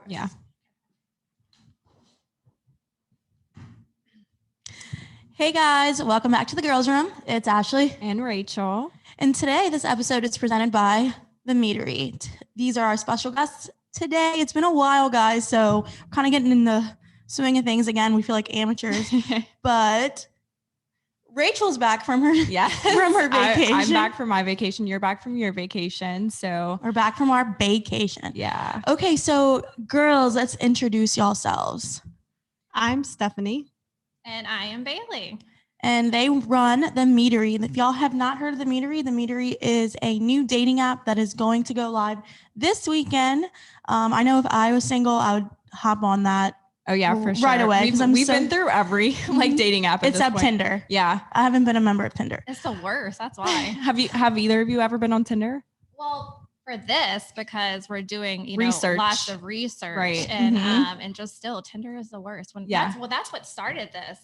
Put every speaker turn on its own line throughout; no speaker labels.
Yeah.
Hey guys, welcome back to the girls' room. It's Ashley
and Rachel.
And today, this episode is presented by the Meetery. These are our special guests today. It's been a while, guys, so we're kind of getting in the swing of things again. We feel like amateurs, but Rachel's back from her from her vacation.
I'm back from my vacation. You're back from your vacation. So
we're back from our vacation.
Yeah.
Okay, so girls, let's introduce yourselves.
I'm Stephanie.
And I am Bailey.
And they run the Meetery. If y'all have not heard of the Meetery is a new dating app that is going to go live this weekend. I know if I was single, I would hop on that.
Oh yeah, for sure.
Right away.
We've been through every dating app.
Except Tinder.
Yeah.
I haven't been a member of Tinder.
It's the worst. That's why.
Have either of you ever been on Tinder?
Well, for this, because we're doing,
research.
Lots of research.
Right.
And and just still Tinder is the worst.
Yeah.
That's what started this.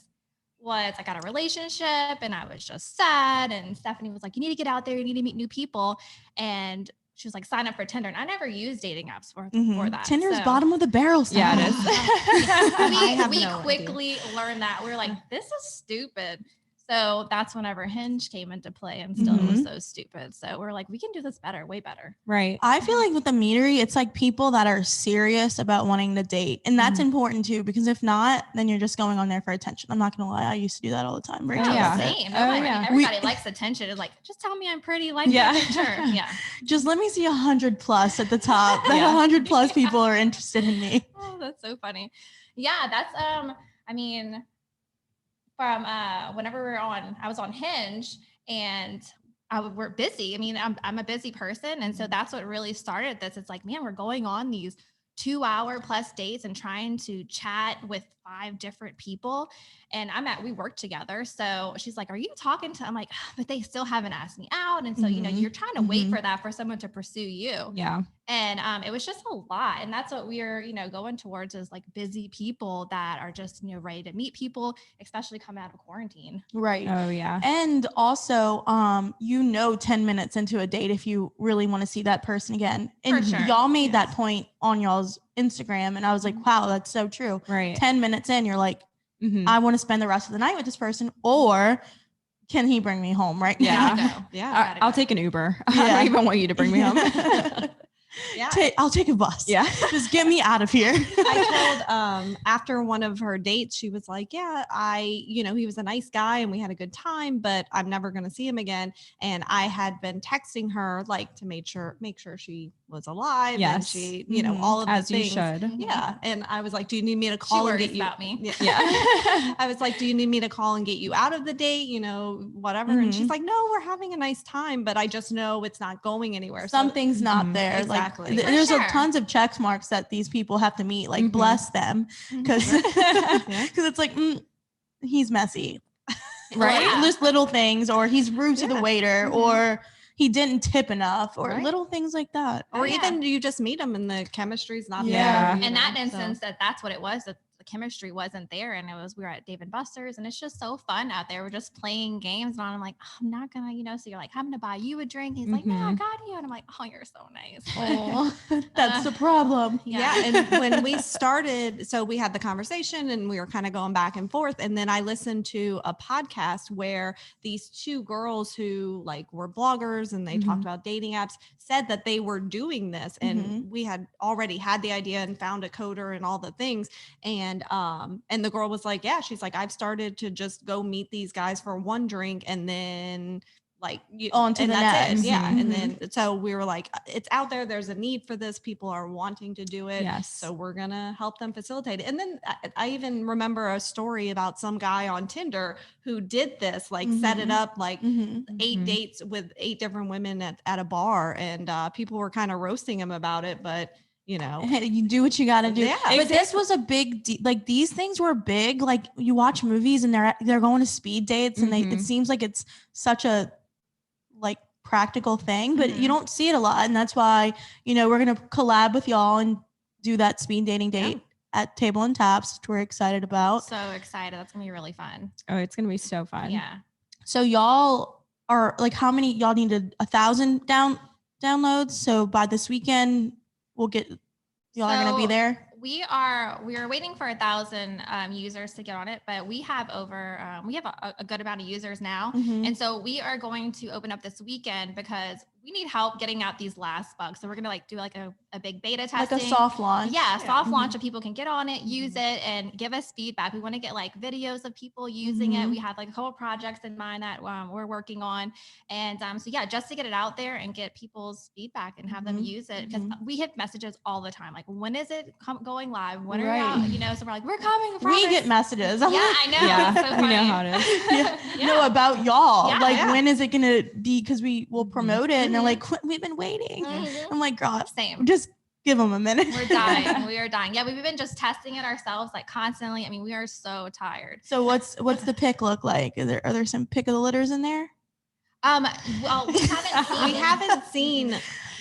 Was I got a relationship and I was just sad, and Stephanie was like, you need to get out there, you need to meet new people. And she was like, sign up for Tinder. And I never used dating apps for that.
Tinder's bottom of the barrel.
Yeah, it
is. we quickly learned that. We were like, this is stupid. So that's whenever Hinge came into play, and still it was so stupid. So we're like, we can do this better, way better.
Right.
I feel like with the Meetery, it's like people that are serious about wanting to date. And that's important too, because if not, then you're just going on there for attention. I'm not going to lie. I used to do that all the time.
Rachel,
yeah.
Same.
Yeah.
Everybody likes attention. It's like, just tell me I'm pretty. Like my picture. Yeah.
Just let me see 100 plus at the top. That 100 plus people are interested in me.
Oh, that's so funny. Yeah. That's, I mean, from whenever I was on Hinge, and we're busy. I mean, I'm a busy person. And so that's what really started this. It's like, man, we're going on these 2-hour plus dates and trying to chat with 5 different people. And we work together. So she's like, are you talking to, I'm like, but they still haven't asked me out. And so, you're trying to wait for that, for someone to pursue you.
Yeah.
And it was just a lot. And that's what we're, going towards, is like busy people that are just, ready to meet people, especially coming out of quarantine.
Right.
Oh yeah.
And also, 10 minutes into a date, if you really want to see that person again. And
For sure.
Y'all made that point on y'all's Instagram. And I was like, wow, that's so true.
Right.
10 minutes in, you're like, I want to spend the rest of the night with this person, or can he bring me home right
Yeah.
now?
Yeah.
I'll take an Uber. I don't even want you to bring me home.
Yeah.
I'll take a bus.
Yeah.
Just get me out of here.
I told after one of her dates, she was like, yeah, he was a nice guy and we had a good time, but I'm never going to see him again. And I had been texting her like to make sure she was alive.
Yes.
And she, all of the
As you
things.
should.
Yeah. And I was like, do you need me to call and get you
about me?
Yeah. I was like, do you need me to call and get you out of the date? Whatever. And she's like, no, we're having a nice time, but I just know it's not going anywhere.
Something's not there.
Exactly.
Like there's tons of check marks that these people have to meet. Like bless them, because it's like he's messy, right?
Yeah.
Just little things, or he's rude to the waiter, or he didn't tip enough, or little things like that.
Or even you just meet them and the chemistry's not
Yeah.
there.
In that instance, that's what it was. That the chemistry wasn't there, and we were at Dave and Buster's, and it's just so fun out there. We're just playing games, and I'm like, I'm not gonna, so you're like, I'm gonna buy you a drink. He's like, no, I got you, and I'm like, oh, you're so nice.
Oh, that's the problem.
Yeah. And when we started, so we had the conversation and we were kind of going back and forth. And then I listened to a podcast where these 2 girls who were bloggers and they talked about dating apps said that they were doing this. And we had already had the idea and found a coder and all the things. And the girl was like, yeah, she's like, I've started to just go meet these guys for one drink and then
on to the next.
Yeah. And then, so we were like, it's out there. There's a need for this. People are wanting to do it.
Yes.
So we're going to help them facilitate it. And then I even remember a story about some guy on Tinder who did this, set it up 8 dates with 8 different women at a bar. And people were kind of roasting him about it, but
hey, you do what you got to do.
Yeah,
but this was a big these things were big. Like you watch movies and they're going to speed dates and it seems like it's such a practical thing, but you don't see it a lot. And that's why, we're going to collab with y'all and do that speed dating date at Table and Taps, which we're excited about.
So excited. That's going to be really fun.
Oh, it's going to be so fun.
Yeah.
So y'all are how many, y'all needed 1,000 downloads. So by this weekend, we'll get Y'all are gonna be
So
there.
We are waiting for 1,000 users to get on it, but we have a good amount of users now.
Mhm.
And so we are going to open up this weekend because we need help getting out these last bugs. So we're going to do a big beta testing.
Like a soft launch.
Yeah, soft launch
Mhm.
so people can get on it, use it, and give us feedback. We want to get videos of people using it. We have a couple projects in mind that we're working on. And so yeah, just to get it out there and get people's feedback and have them use it. Because we hit messages all the time. Like, when is it going live? When are y'all, so we're like, we're coming.
We get messages.
Yeah, I know.
Yeah,
It's so
we know
funny.
how it is.
No, about y'all.
Yeah.
When is it gonna be? Because we will promote it, and they're like, we've been waiting. I'm like, God,
Same.
just give them a minute.
We're dying. We are dying. Yeah, we've been just testing it ourselves, constantly. I mean, we are so tired.
So what's the pick look like? Are there some pick of the litters in there?
Well,
We haven't seen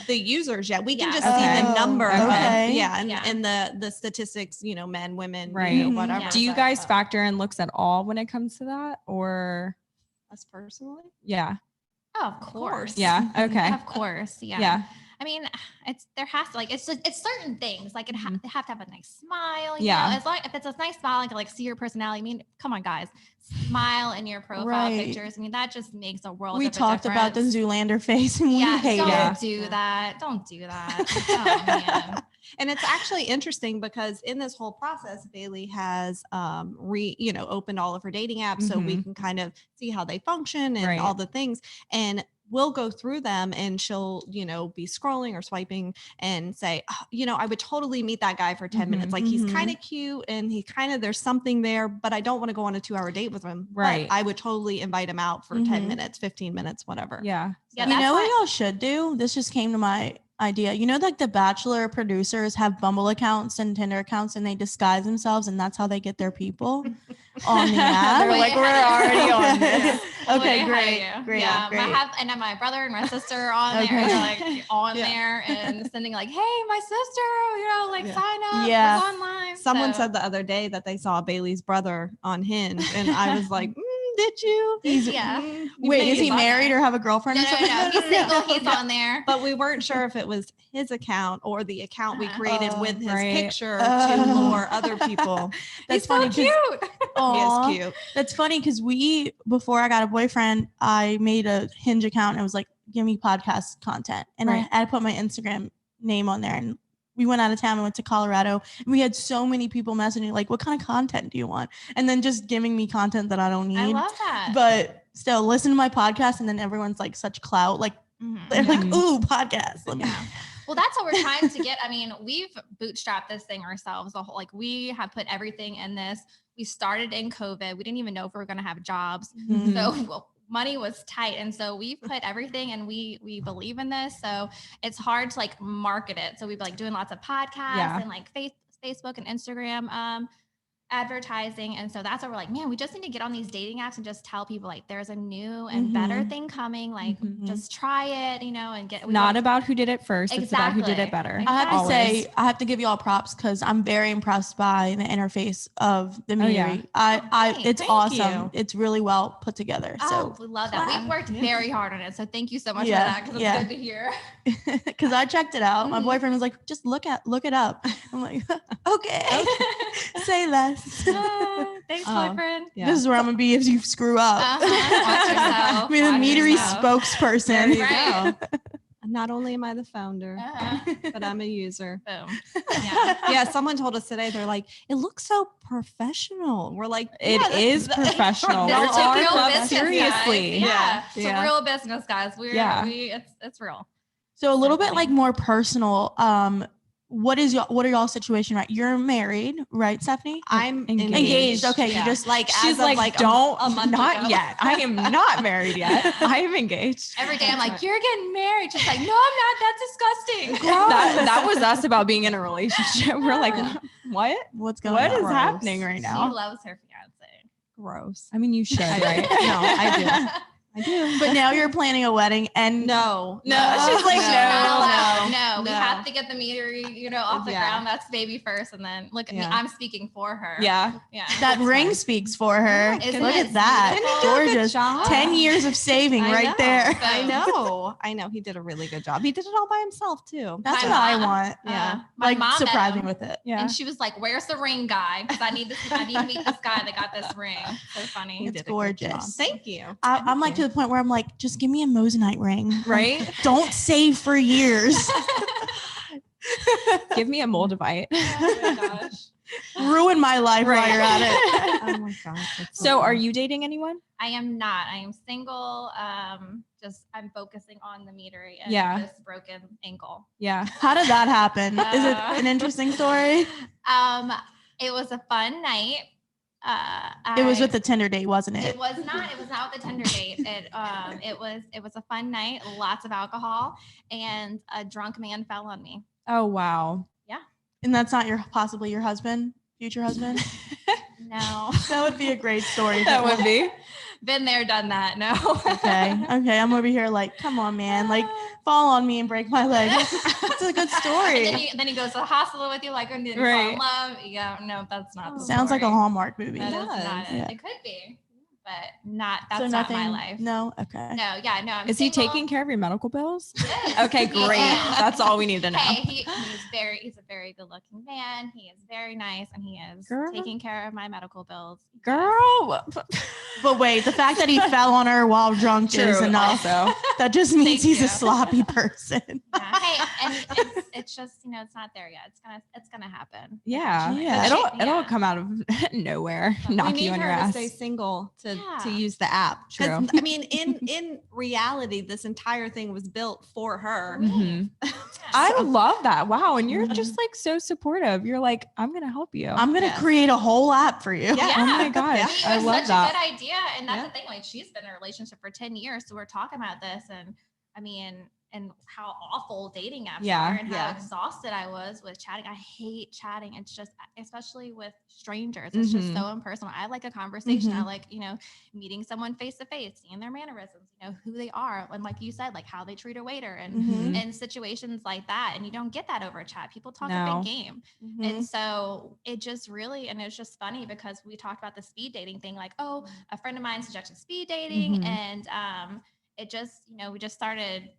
the users yet. We can just see
Okay.
the number
Okay.
and the statistics, men, women,
Right.
whatever.
Yeah.
Do you
But,
guys factor in looks at all when it comes to that, or
us personally?
yeah,
Oh, of course.
yeah, okay,
Of course. Yeah.
yeah,
I mean, there has to it's certain things they have to have a nice smile. You
Yeah.
know? As long if it's a nice smile, I can see your personality. I mean, come on, guys, smile in your profile
Right.
pictures. I mean, that just makes a world.
We
of a
talked about the
difference.
Zoolander face, and we hate
don't
it.
do that. Don't do that. Oh man.
And it's actually interesting because in this whole process, Bailey has opened all of her dating apps so we can kind of see how they function and
Right.
all the things. And we'll go through them and she'll, be scrolling or swiping and say, I would totally meet that guy for 10 minutes. Like he's kind of cute and there's something there, but I don't want to go on a 2-hour date with him.
Right.
But I would totally invite him out for 10 minutes, 15 minutes, whatever.
yeah,
Yeah,
You
that's
know
why-
what y'all should do? This just came to my idea. The Bachelor producers have Bumble accounts and Tinder accounts, and they disguise themselves, and that's how they get their people on the app.
They're like, we're already on this.
Okay,
Way
great,
ahead of you.
great,
Yeah,
great.
and my brother and my sister are on
Okay.
there. They're on
Yeah.
there and sending hey, my sister, sign up.
Yeah.
It's online.
Someone
So-
said the other day that they saw Bailey's brother on Hinge, and I was like, did you?
Yeah.
Wait, is he
He's on
married
there.
or have a girlfriend
No,
or something?
He's single. He's on there.
But we weren't sure if it was his account or the account we created with his
right.
picture to lure other people.
That's
He's
funny.
so cute.
Aw.
He is cute.
That's funny because before I got a boyfriend, I made a Hinge account and it was like, give me podcast content. And
Right.
I put my Instagram name on there, and we went out of town and went to Colorado, and we had so many people messaging like, what kind of content do you want? And then just giving me content that I don't need.
I love that.
But still listen to my podcast, and then everyone's like such clout. Like
Mhm.
they're like,
Mhm.
ooh, podcast. Let me-
Yeah. Well, that's what we're trying to get. I mean, we've bootstrapped this thing ourselves. The whole we have put everything in this. We started in COVID. We didn't even know if we were going to have jobs.
Mhm.
So money was tight. And so we put everything and we believe in this. So it's hard to market it. So we've been doing lots of podcasts
Yeah.
and Facebook and Instagram advertising. And so that's what we're like, man, we just need to get on these dating apps and just tell people there's a new and better
Mhm.
thing coming.
Mhm.
Just try it, and get
Not about who did it first. It's about who did
Exactly.
it better.
I have to
Always.
say, I have to give you all props because I'm very impressed by the interface of the
Oh,
Meetery.
yeah.
It's
Thank
awesome.
you.
It's really well put together.
Oh,
So,
we love that. We've worked very hard on it. So thank you so much
Yeah,
for that because it's
yeah.
good to hear.
because I checked it out, my
Mhm.
boyfriend was like, "Just look it up." I'm like, "Okay, say less."
Thanks,
Oh.
boyfriend.
Yeah.
This is where I'm gonna be if you screw up.
Watch yourself.
Be the
Watch
Meetery
yourself.
spokesperson.
There you
Right.
go. Not only am I the founder,
Uh-huh.
but I'm a user.
Boom. Yeah.
Yeah, someone told us today, they're like, it looks so professional. We're like,
It
yeah,
is professional.
This
We're
is
taking
real
love
business,
seriously.
guys. Yeah. It's
Yeah.
a real business, guys.
Yeah.
It's real.
So a little bit
funny.
like more personal. What are y'all's situation, right? You're married, right, Stephanie?
I'm
Engaged.
Engaged. Okay, you
Yeah.
just
She's
as of
like,
a
don't,
month
not
ago.
yet. I am not married yet. I am engaged.
Every day I'm like, you're getting married. She's like, no, I'm not. That's disgusting.
That was us about being in a relationship. We're like, what?
What's going
What
on?
is
Gross.
happening right
She
now?
loves her fiance.
gross.
I mean, you should, right?
No, I do.
But now you're planning a wedding, and
No.
No, she's like,
Not allowed.
no,
No, we have have to get the Meetery, off the ground. That's baby first. And then look at me. I'm speaking for her.
Yeah.
Yeah.
That ring speaks for her.
Isn't
Look
it
at that.
beautiful? Didn't he do a good
Gorgeous.
job?
10 years of saving
I
right
know.
there.
I know. He did a really good job. He did it all by himself too.
That's
My
what I
mom-
want.
Yeah.
My
Like,
mom met
surprise me
him,
with it.
Yeah.
and she was like, "Where's the ring guy? Because I need to meet this guy that got this ring." So funny.
He
It's
did a good job.
gorgeous.
Thank you.
I'm like to the point where I'm like, just give me a moissanite ring.
Right?
Don't save for years.
Give me a moldavite.
Oh my gosh.
Ruin my life while
Right.
you're at it.
Oh my gosh. that's
So are
funny.
you dating anyone?
I am not. I am single. Just I'm focusing on the Meetery and
Yeah.
this broken ankle.
Yeah.
How did that happen? Is it
Uh,
an interesting story?
It was a fun night.
It was with the Tinder date, wasn't it?
It was not. It was not with the Tinder date. It was a fun night. Lots of alcohol, and a drunk man fell on me.
Oh, wow.
And that's not possibly your husband, future husband?
No,
That would be a great story.
That would be.
been there, done that. No.
Okay. I'm over here like, come on, man. Like, fall on me and break my leg. It's a good story.
And then he goes to the hospital with you, like, and then you fall in love. Yeah, no, that's not. The
Sounds like a
story.
Hallmark movie.
That
It
is
does.
not it.
Yeah.
It could be, but not. That's
So
not my
nothing-
life.
No. Okay.
No, yeah, no. I'm
Is he
single.
taking care of your medical bills?
Yes.
Okay, great.
Yeah.
That's all we need to know.
Hey, he's a very good looking man. He is very nice, and he is
Girl.
taking care of my medical bills.
Girl.
But wait, the fact that he fell on her while drunk is
True,
enough.
also.
That just means
Thank
he's
you.
a sloppy person.
Yeah. Hey, and it's just it's not there yet. It's gonna happen.
Yeah.
Yeah.
It'll come out of nowhere, knock
we
you
need
on
her
your
to
ass.
stay single to
Yeah.
use the app. 'Cause,
True.
I mean, in reality, this entire thing was built for her.
Mhm.
Yeah.
I love that. Wow. And you're just like so supportive. You're like, I'm going to help you.
I'm going to
Yes.
create a whole app for you.
Yeah.
Oh my
Yeah.
gosh.
It
I
was
love
such
that.
a good idea, and that's
Yeah.
the thing. Like, she's been in a relationship for 10 years, so we're talking about this, and I mean, and how awful dating apps
Yeah.
are, and how
Yeah.
exhausted I was with chatting. I hate chatting. It's just, especially with strangers, it's just so impersonal. I like a conversation. I like, meeting someone face to face, seeing their mannerisms, who they are, and like you said, like how they treat a waiter, and
Mhm.
and situations like that. And you don't get that over chat. People talk a
No.
big game.
Mhm.
And so it just really, and it's just funny because we talked about the speed dating thing, like, oh, a friend of mine suggested speed dating.
Mhm.
And it just, we just started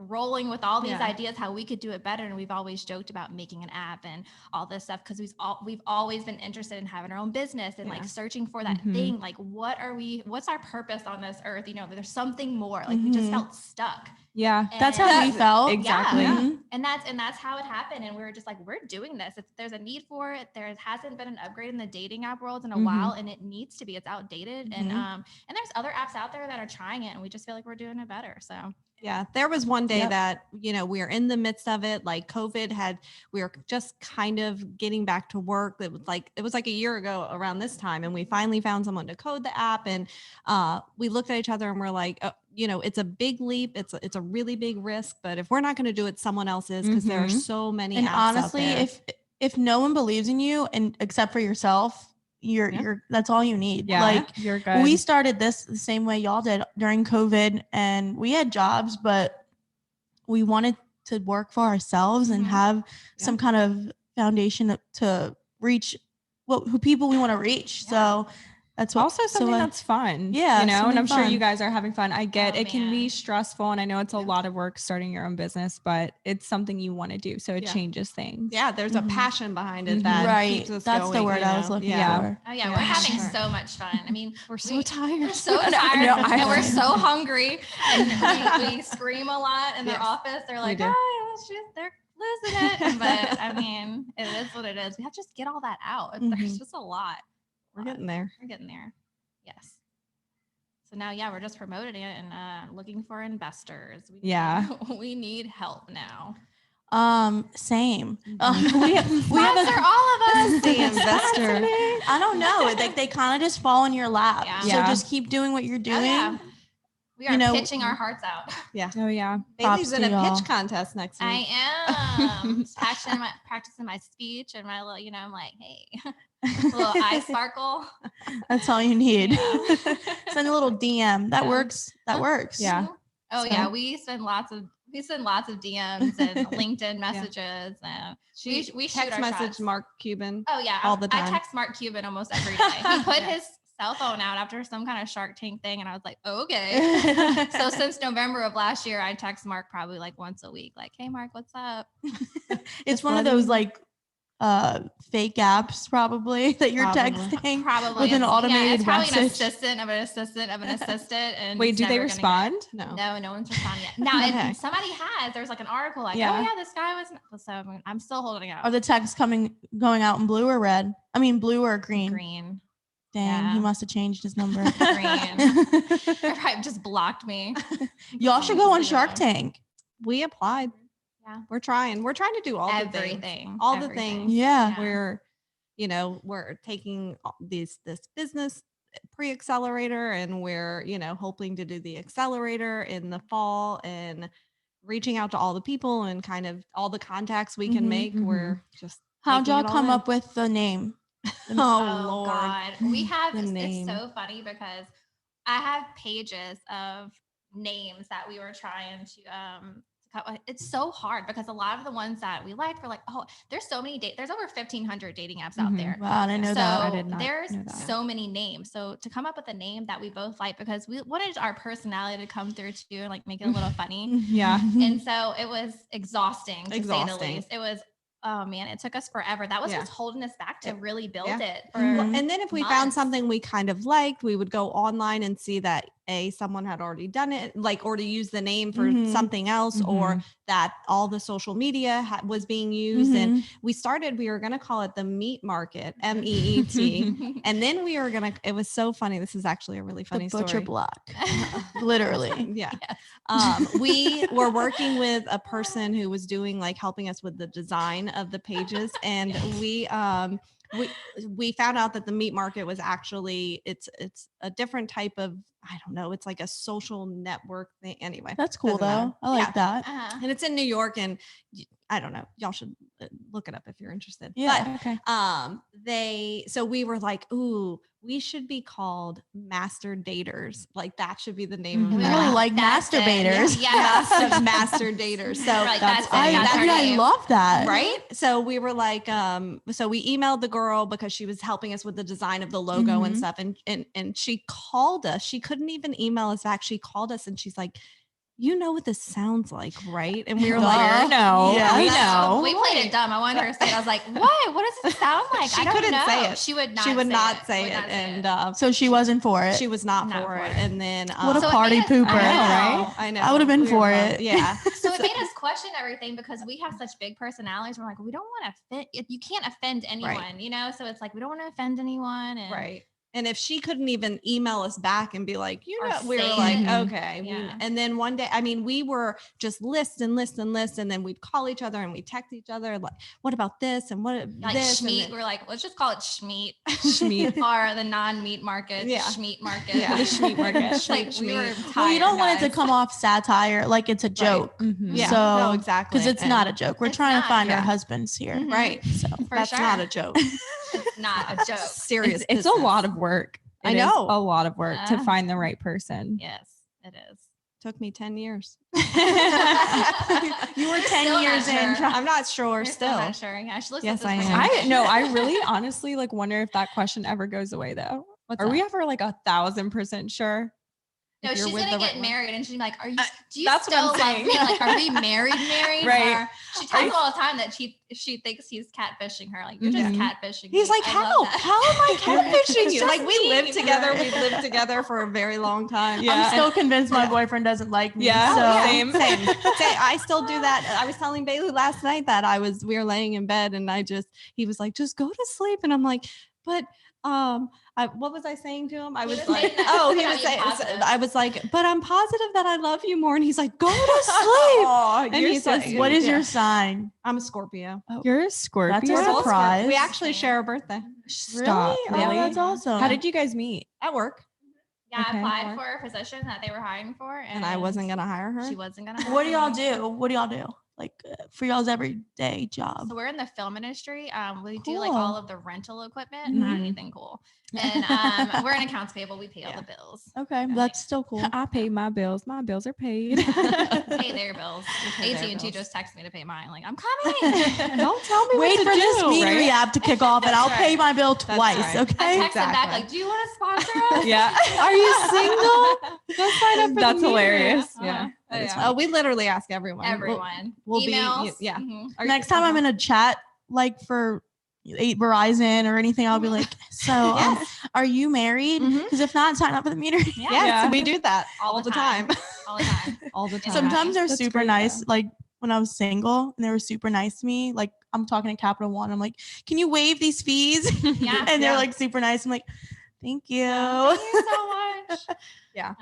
rolling with all these
Yeah.
ideas how we could do it better. And we've always joked about making an app and all this stuff because we've always been interested in having our own business and
Yeah.
like searching for that
Mhm.
thing. Like, what's our purpose on this earth? There's something more. Like, we just
Mhm.
felt stuck.
Yeah.
That's how
And-
we felt.
Exactly.
Yeah.
Mhm.
And that's how it happened. And we were just like, we're doing this. If there's a need for it, there hasn't been an upgrade in the dating app world in a
Mhm.
while, and it needs to be. It's outdated.
Mhm.
And there's other apps out there that are trying it, and we just feel like we're doing it better. So
Yeah, there was one day
Yep.
that, we were in the midst of it. Like we were just kind of getting back to work. It was like a year ago around this time. And we finally found someone to code the app. And we looked at each other and we're like, it's a big leap. It's a really big risk, but if we're not going to do it, someone else is, because there are
Mhm.
so many
And
apps out
honestly,
there.
if no one believes in you and except for yourself, you're that's all you need.
Yeah.
Like
you're good.
we started this the same way y'all did during COVID, and we had jobs, but we wanted to work for ourselves and
Mhm.
have some kind of foundation to reach who people we want to reach.
Yeah.
So that's what
also something
so,
that's fun.
yeah,
and
something
I'm sure you
fun.
guys are having fun. I get
Oh,
it can be
man.
stressful, and I know it's a lot of work starting your own business, but it's something you want to do. So it
Yeah.
changes things.
Yeah, there's a
Mhm.
passion behind it
Mhm.
that
right.
keeps us
That's
going.
the word I was looking
Yeah.
for.
oh yeah,
Yeah.
we're having
Sure.
so much fun. I mean,
We're so
we're
tired.
so
No,
tired,
no,
and we're so hungry, and we scream a lot in
Yes,
their office. They're like,
do.
oh, they're losing it. But I mean, it is what it is. We have to just get all that out. There's
Mhm.
just a lot.
We're getting there.
We're getting there. Yes. So now, yeah, we're just promoting it and looking for investors.
Yeah.
We need help now.
Same.
Mhm.
We have
Sponsor all of us.
The investor.
I don't know. They kind of just fall in your lap.
Yeah.
So
Yeah.
just keep doing what you're doing.
Oh, yeah. We are
You know,
pitching our hearts out.
Oh yeah.
Bailey's in
to
a
y'all.
pitch contest next week.
I am Just practicing my speech and my little, I'm like, hey, little eye sparkle.
That's all you need.
Yeah.
Send a little DM. That
Yeah.
works. That works.
Yeah.
Oh
So-
yeah, we spend lots of We send lots of DMs and LinkedIn messages. And we shoot
text
our
message
shots.
Mark Cuban.
Oh yeah,
all the
I
time.
text Mark Cuban almost every day. He put his cell phone out after some kind of Shark Tank thing, and I was like, okay. So since November of last year, I text Mark probably like once a week, like, hey Mark, what's up?
It's one of those like fake apps probably that you're
Probably.
texting
Probably
with an automated
it's probably an
message.
assistant of an assistant of an assistant. And
Wait,
it's
do they
never gonna
respond?
get-
No.
No one's responding yet. Now,
Okay.
if somebody has, there's like an article like,
Yeah.
oh yeah, this guy was. So I'm still holding out.
Are the texts going out in blue or red? I mean, blue or green?
Green.
Dang,
Yeah.
he must have changed his number.
Green. Right, just blocked me.
Y'all should go on Shark Tank.
We applied.
Yeah.
We're trying to do all
Everything.
the things. All the
Everything.
things.
Yeah.
We're, we're taking this business pre-accelerator, and we're, hoping to do the accelerator in the fall, and reaching out to all the people and kind of all the contacts we can
Mhm,
make. We're just
How'd
taking
y'all
it all
come
in.
up with the name?
Oh, Lord.
God. We have
The
it's
name.
so funny because I have pages of names that we were trying to it's so hard because a lot of the ones that we liked were like, oh, there's so many there's over 1,500 dating apps out
Mhm.
there.
Wow, I didn't know
So
that.
I did not
there's
know that.
so many names. So to come up with a name that we both like, because we wanted our personality to come through too and like make it a little funny.
Yeah.
And so it was exhausting to say the
Exhausting.
least. It was, oh man, it took us forever. That was
Yeah.
what's holding us back to really build
Yeah.
it. For
Mhm.
And then if we found
months.
something we kind of liked, we would go online and see that someone had already done it, like, or to use the name for
Mhm.
something else, or that all the social media was being used. And we were going to call it the Meat Market, MEET. And then it was so funny. This is actually a really funny
The butcher
story.
block. Literally.
Yeah.
Yes.
We were working with a person who was helping us with the design of the pages. And we found out that the Meat Market was actually, it's a different type of, I don't know, it's like a social network thing. Anyway,
That's cool
doesn't matter.
though. I like
Yeah.
that.
And it's in New York, and I don't know, y'all should look it up if you're interested.
Yeah.
Okay.
But so we were like, ooh, we should be called Master Daters. Like, that should be the name of
Mhm.
it.
Oh, like
That's it.
masturbators.
Yeah.
Master Daters. So
Right, that's it.
I
That's our name.
love that.
right. So we were like, so we emailed the girl because she was helping us with the design of the logo and
Mhm.
stuff. And she called us. She couldn't even email us back. She called us and she's like, you know what this sounds like, right? And we were like,
no,
Yeah,
we
that's
know.
We played it dumb. I wanted her to say it. I was like, what? What does it sound like?
She
I don't
couldn't
know.
say it.
She would not
she would not say
Would
it.
not say it.
And
So she wasn't for it.
she was not
Not
for
for
it.
it.
And then
What a
So it
party
made us-
pooper.
I know, right?
I know.
I would have been
We were
for
both-
it.
Yeah.
So it made us question everything because we have such big personalities. We're like, we don't want to offend. You can't offend anyone, you know? So it's like, we don't want to offend anyone. And
Right. And if she couldn't even email us back and be like,
Or
we were
say
like,
it.
okay.
Yeah.
And then one day, I mean, we were just list. And then we'd call each other and we'd text each other, like, what about this? And what
like
this? And
Schmeat,
then-
we're like, let's just call it Schmeat.
Schmeat.
Or the non-meat market,
Yeah.
Schmeat market.
Yeah.
The Schmeat market.
It's like
Schmeat,
we were
Schmeat.
Well, you don't want it to
guys.
come off satire like it's a joke.
Mhm.
Yeah.
So,
no, exactly.
Because it's not a joke. We're
It's
trying
not,
to find our
yeah.
husbands here.
Mhm.
right.
So
For
That's
sure.
not a joke.
It's not a joke.
Serious.
It's a lot of work.
I
It is
know.
a lot of work to
Yeah.
find the right person.
Yes, it is.
Took me 10 years.
you were
You're
10
still
years
not
in.
sure.
I'm not sure
You're
still.
not sure. Yeah, she looks
Yes,
at this
I
person.
am.
I know. I really honestly like wonder if that question ever goes away though.
What's
Are we
that?
ever like 1,000% sure?
No,
if you're
she's
with
gonna
the
get
right one.
married, and she's like, "Are you? Do you
that's what
still
I'm
love
saying.
me? Like, are we married?
Right.
Or she tells me all the time that she thinks he's catfishing her. Like, you're just
Mhm.
catfishing.
He's
me.
like,
I
how?
love that."
How am I catfishing you?
Just
Like, we lived
me.
together.
Right.
We've lived together for a very long time.
Yeah.
I'm still convinced my boyfriend doesn't like me.
Yeah.
So
Oh, Same.
Same. I still do that. I was telling Bailey last night that we were laying in bed and he was like, just go to sleep. And I'm like, but what was I saying to him? I
He
was
was
like,
saying that
oh,
he's
he
about
was
being
saying,
positive.
I was like, but I'm positive that I love you more. And he's like, go to sleep.
Oh,
And
you're
he's
so
like,
sweet.
what is
Yeah.
your sign?
I'm a Scorpio.
You're a Scorpio.
That's a
We're both
surprise.
We actually
Same.
share a birthday
Stop.
Really?
Really?
Oh, that's awesome.
How did you guys meet?
at work.
Yeah,
Okay.
I applied for a position that they were hiring for,
And I wasn't going to hire her.
She wasn't gonna.
What do
hire
y'all
me.
do? What do y'all do? like for y'all's everyday job?
So we're in the film industry. We do like
Cool.
all of the rental equipment, not anything cool. And we're in accounts payable. We pay all the bills.
Okay, that's still cool.
I pay my bills. My bills are paid.
Pay their bills.
pay their
AT&T
bills.
just texted me to pay mine. Like, I'm coming.
Don't tell me
Wait
what
for
to
this
do,
Meetery
right?
app to kick off, and I'll pay my bill twice.
right.
I
Okay.
texted back
Exactly.
like, do you want to sponsor us?
Yeah.
Are you single? Go sign up for
That's
the Meetery.
hilarious.
Uh-huh.
Yeah.
Oh, yeah.
Oh, we literally ask everyone.
Everyone.
We'll be-
Emails.
yeah.
Mhm.
Next time I'm in a chat like for Verizon or anything, I'll be like, so are you married?
Mhm.
Because if not, sign up for the Meetery.
Yeah.
Yes,
Yeah.
we do that
All
all
the
the time.
All the time.
All the time.
Sometimes they're
That's
super
great,
nice.
though.
Like when I was single and they were super nice to me, like I'm talking to Capital One. I'm like, can you waive these fees?
Yeah.
And they're
Yeah.
like super nice. I'm like, thank you.
Thank you so much.
Yeah.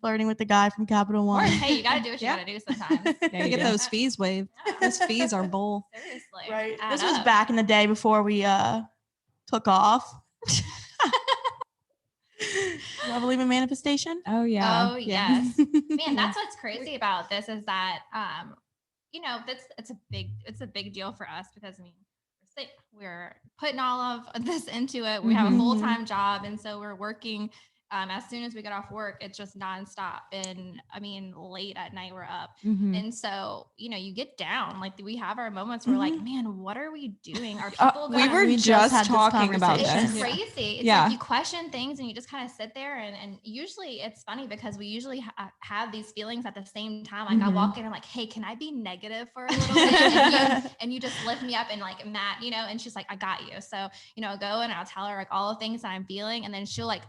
Flirting with the guy from Capital
Or,
One.
hey, you got to do what you
Yeah.
got to do sometimes.
Yeah, you
Get
do.
those fees waived. Those fees are bull.
Seriously.
Right.
Add
This was
up.
back in the day before we took off. Do I believe in manifestation?
Oh yeah.
Oh,
Yeah.
yes. Man, that's what's crazy about this is that, it's a big deal for us because I mean, we're putting all of this into it. We have a
Mhm.
full-time job. And so we're working, as soon as we get off work, it's just nonstop. And I mean, late at night we're up.
Mhm.
And so, you get down, like we have our moments where we're like,
Mhm.
man, what are we doing? Are people
We
gonna-
were
We just
just
had this
talking about
conversation.
it's
this.
crazy. It's
Yeah.
like you question things and you just kind of sit there and usually it's funny because we usually have these feelings at the same time. Like I
Mhm.
walk in and I'm like, hey, can I be negative for a little bit? And you just lift me up and like, Matt, and she's like, I got you. So, I'll go and I'll tell her like all the things that I'm feeling. And then she'll like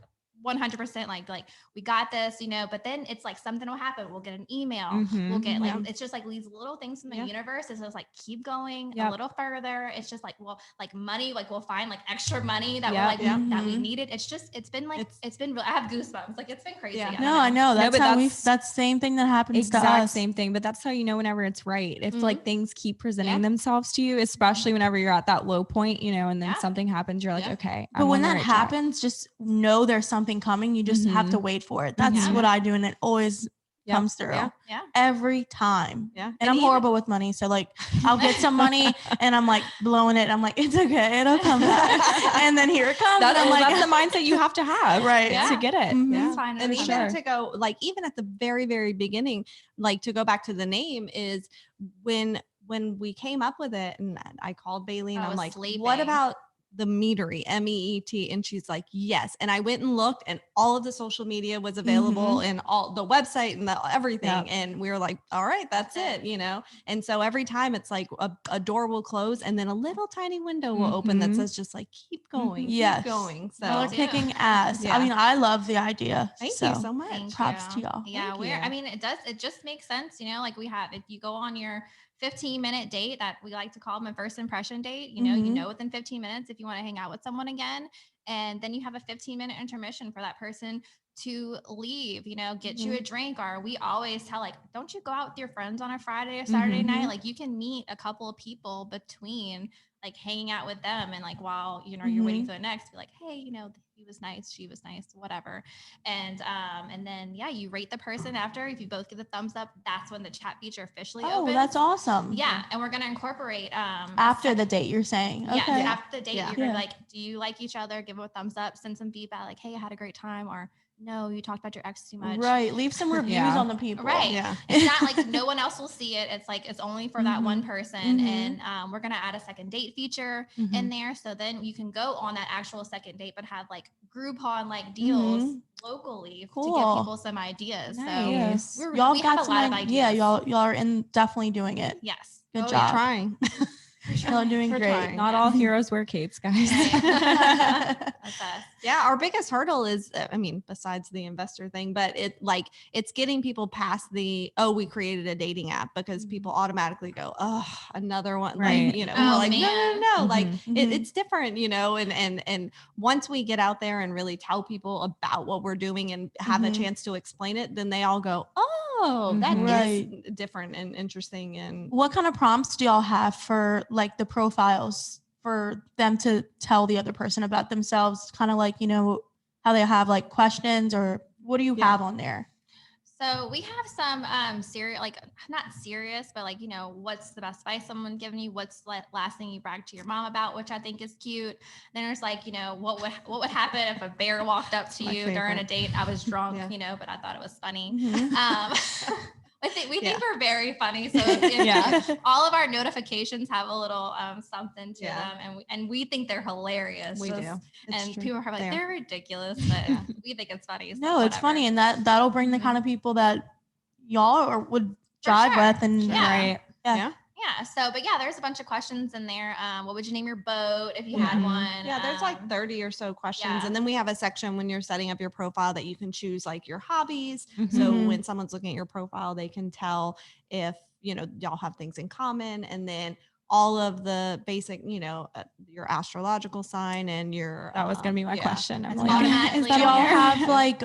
100% like we got this, but then it's like something will happen. We'll get an email. We'll get like, it's just like these little things from the universe. It's just like, keep going a little further. It's just like, well, like money, like we'll find like extra money that we're like, that we needed. it's been like, it's been real. I have goosebumps. Like it's been crazy.
Yeah.
No, I know. That's
but
how
that's-
that's the same thing that happens to
Exact
us.
same thing, but that's how you know whenever it's right. If
Mhm.
like things keep presenting
Yeah.
themselves to you, especially whenever you're at that low point, and then
Yeah.
something happens, you're like,
Yeah.
okay.
But
I'm
when
on the
that
right track.
happens, just know there's something coming. You just have to wait for it. That's
Yeah.
what I do, and it always
Yep.
comes through
Yeah.
every time.
Yeah.
And I'm horrible with money, so like I'll get some money and I'm like blowing it. I'm like, it's okay, it'll come back. And then here it comes.
That's,
and I'm like,
that's the mindset you have to have,
Right.
to
Yeah.
get it.
Mhm.
It's fine.
And
It's
even
Sure.
to go like even at the very, very beginning, like to go back to the name is when we came up with it and I called Bailey and
I
I'm
was
like, what
sleeping.
about the Meetery, MEET? And she's like, yes. And I went and looked and all of the social media was available and all the website and everything.
Yep.
And we were like, all right, that's it, And so every time it's like a door will close and then a little tiny window will open that
Mhm.
says just like, keep going,
Yes.
keep going. So
y'all are
too.
kicking ass.
Yeah.
I mean, I love the idea.
thank you so much.
Thank
Props
you.
to y'all.
Yeah,
Thank
I
you.
mean, it just makes sense, like we have, if you go on your 15-minute date that we like to call them a first impression date, you
Mhm.
know within 15 minutes if you want to hang out with someone again, and then you have a 15-minute intermission for that person to leave, get you a drink. Or we always tell like, don't you go out with your friends on a Friday or Saturday night? Like you can meet a couple of people between like hanging out with them and like while you're waiting for the next, be like, hey, he was nice, she was nice, whatever. And then you rate the person after. If you both give the thumbs up, that's when the chat feature officially
Oh,
opens.
that's awesome.
Yeah, and we're gonna incorporate
After the date, you're saying.
yes,
Okay.
after the date,
Yeah.
you're gonna
Yeah.
be like, do you like each other? Give them a thumbs up, send some feedback, like, hey, I had a great time, or no, you talked about your ex too much.
Right. Leave some reviews
Yeah.
on the people.
Right.
Yeah.
It's not like no one else will see it. It's like it's only for that one person.
Mhm.
And we're gonna add a second date feature
Mhm.
in there. So then you can go on that actual second date, but have like Groupon like deals locally to
Cool.
give people some ideas.
Nice.
So
Y'all
we have
got
a lot of
some
ideas.
Yeah, y'all are definitely doing it.
Yes.
Good
Oh,
job.
Trying.
Y'all are doing
We're
great.
trying.
Not all heroes wear capes, guys.
That's us.
Yeah, our biggest hurdle is, besides the investor thing, but it's getting people past we created a dating app because people automatically go, oh, another one.
Right.
Like,
Oh,
we're like,
man.
no, like
Mhm.
it's different, and once we get out there and really tell people about what we're doing and have a chance to explain it, then they all go, oh, that is
Right.
different and interesting. And
What kind of prompts do y'all have for like the profiles for them to tell the other person about themselves? Kind of like, how they have like questions, or what do you
Yeah.
have on there?
So we have some serious, like not serious, but like, what's the best advice someone given you? What's the last thing you bragged to your mom about, which I think is cute. Then there's like, what would happen if a bear walked up to you during a date? I was drunk, but I thought it was funny. We think we're very funny. So if all of our notifications have a little something to them, and we think they're hilarious.
We do.
And people are like, they're ridiculous, but we think it's funny. So
no, it's funny. And that'll bring the kind of people that y'all would jive with. And
right.
Yeah. So, but there's a bunch of questions in there. What would you name your boat if you had one?
Yeah, there's like 30 or so questions. And then we have a section when you're setting up your profile that you can choose like your hobbies. So when someone's looking at your profile, they can tell if, y'all have things in common. And then all of the basic, your astrological sign and your.
That was going to be my question. I'm
It's
like,
automatically
do y'all
on there.
have like,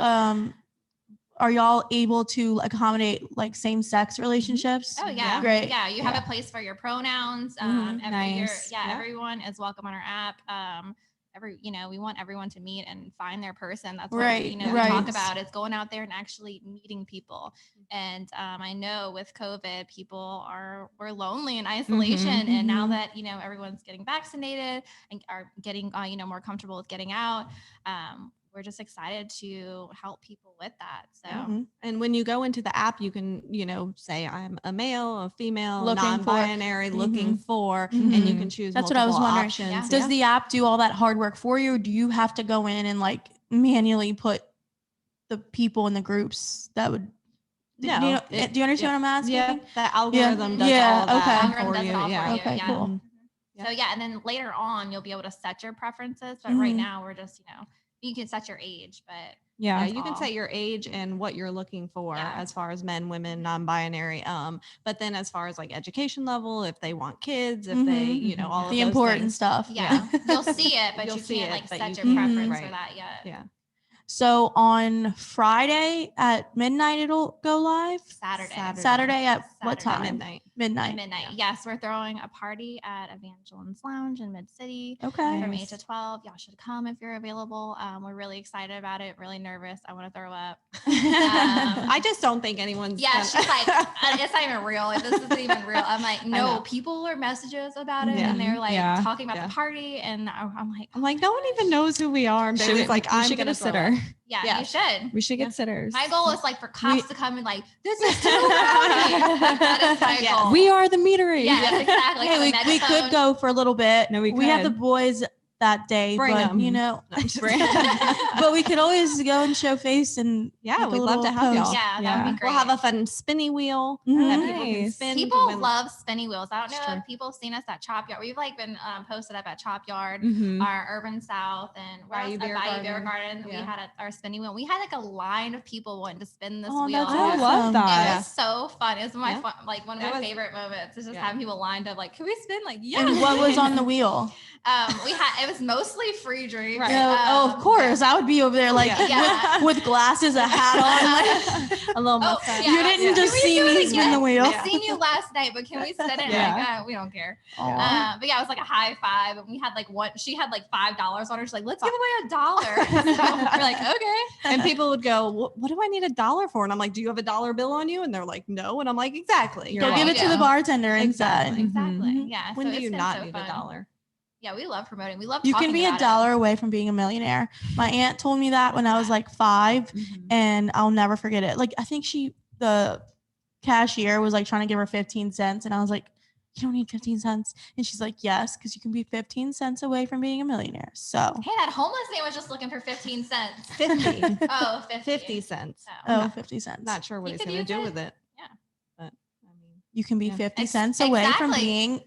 are y'all able to accommodate like same-sex relationships?
Oh yeah,
great.
Yeah, you have a place for your pronouns.
Nice.
Everyone is welcome on our app. We want everyone to meet and find their person. That's what
Right,
we talk about is going out there and actually meeting people. And I know with COVID, people were lonely in isolation, and now that everyone's getting vaccinated and are getting more comfortable with getting out. We're just excited to help people with that. So,
and when you go into the app, you can, say I'm a male, a female,
Looking
non-binary, looking for, and you can choose.
That's what I was wondering.
Options.
Does the app do all that hard work for you, or do you have to go in and like manually put the people in the groups that would?
No,
do you understand what I'm asking?
Yeah, the algorithm does all of that for you.
Okay, cool.
So and then later on, you'll be able to set your preferences. But right now, we're just you can set your age, but
you can set your age and what you're looking for as far as men, women, non-binary. But then as far as like education level, if they want kids, if they, all of
the
those
important
things.
stuff.
Yeah, you'll see it, but you can't like set your preference for that yet.
Yeah.
So on Friday at midnight, it'll go live. Saturday at what time? Midnight.
Yes, we're throwing a party at Evangeline's Lounge in Mid City.
Okay.
From 8 to 12. Y'all should come if you're available. We're really excited about it. Really nervous. I want to throw up.
I just don't think anyone's.
Yeah, she's like, it's not even real. Like, this isn't even real. I'm like, no, people are messages about it, and they're like talking about the party, and I'm like,
no one even knows who we are. And Bailey's like,
I'm gonna sitter.
Yeah, you should.
We should get sitters.
My goal is like for cops to come and like, this is too rowdy. That is my goal.
We are the Meetery.
Yes, exactly.
Hey, we could go for a little bit.
No,
we have the boys that day,
Bring
but
them.
but we could always go and show face and
we'd love to have y'all.
Yeah, that would be great.
We'll have a fun spinny wheel that people can spin.
People love spinny wheels. I don't know if people have seen us at Chop Yard. We've like been posted up at Chop Yard, our Urban South, and Bayou Beer Garden. We had our spinny wheel. We had like a line of people wanting to spin this wheel.
I love that.
It was so fun. It was one of my favorite moments. Is just having people lined up like, can we spin? Like, yeah.
And what was on the wheel?
It was mostly free drink.
Right. Of course. I would be over there like with glasses, a hat on, like
a little mustache.
You didn't just see me spin the wheel.
I've seen you last night, but can we spin it? Like, we don't care. But it was like a high five, and we had like she had like $5 on her. She's like, let's give away $1. So we're like, okay.
And people would go, what do I need $1 for? And I'm like, do you have $1 bill on you? And they're like, no. And I'm like, exactly.
Go give it to the bartender inside.
Exactly. Yeah.
When do you not need $1?
Yeah, we love promoting. We love
you can be $1 away from being a millionaire. My aunt told me that when I was like 5, and I'll never forget it. Like, I think the cashier was like trying to give her 15 cents, and I was like, you don't need 15 cents. And she's like, yes, because you can be 15 cents away from being a millionaire. So
hey, that homeless man was just looking for 15 cents.
50.
Oh,
50 cents.
50 cents.
Not sure what he's going to do with it.
Yeah.
But I mean,
you can be 50 cents away from being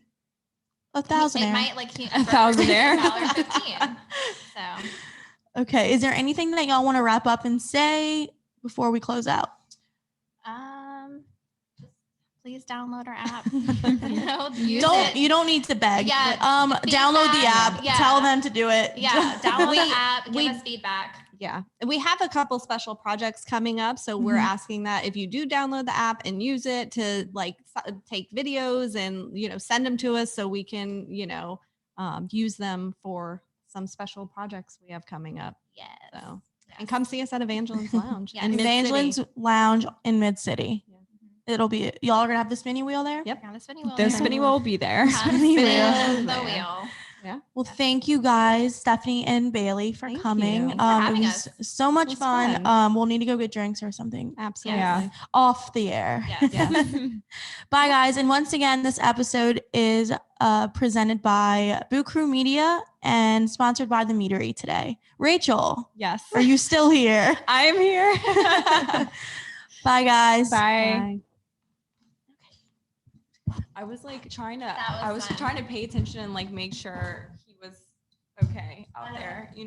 a thousandaire.
It might like
a thousandaire.
$15. So
okay. Is there anything that y'all want to wrap up and say before we close out?
Please download our app.
You don't need to beg.
Yeah.
Download the app. Yeah. Tell them to do it.
Yeah. Download the app. Give us feedback.
Yeah. We have a couple special projects coming up. So we're asking that if you do download the app and use it to like take videos and, send them to us so we can, use them for some special projects we have coming up.
Yes.
So And come see us at Evangeline's Lounge.
Yes.
in Mid-City.
Evangeline's Lounge in Mid City.
Yeah.
It'll be y'all are gonna have the spinning wheel there.
Yep.
Yeah, the spinning wheel.
The
there.
spinning wheel will be there.
Come
spinning
spin
wheel.
the wheel.
Well, thank you guys, Stephanie and Bailey, for
Thank
coming.
you.
For having
It was
us.
so much
was
fun.
fun.
We'll need to go get drinks or something
Absolutely.
Yeah.
off the air.
Yes.
Yes.
Bye, guys. And once again, this episode is presented by Boo Crew Media and sponsored by the Meetery today. Rachel,
Yes.
are you still here?
I am here.
Bye, guys.
Bye.
Bye.
I was like trying to
That was
I was
fun.
trying to pay attention and like make sure he was okay out there. You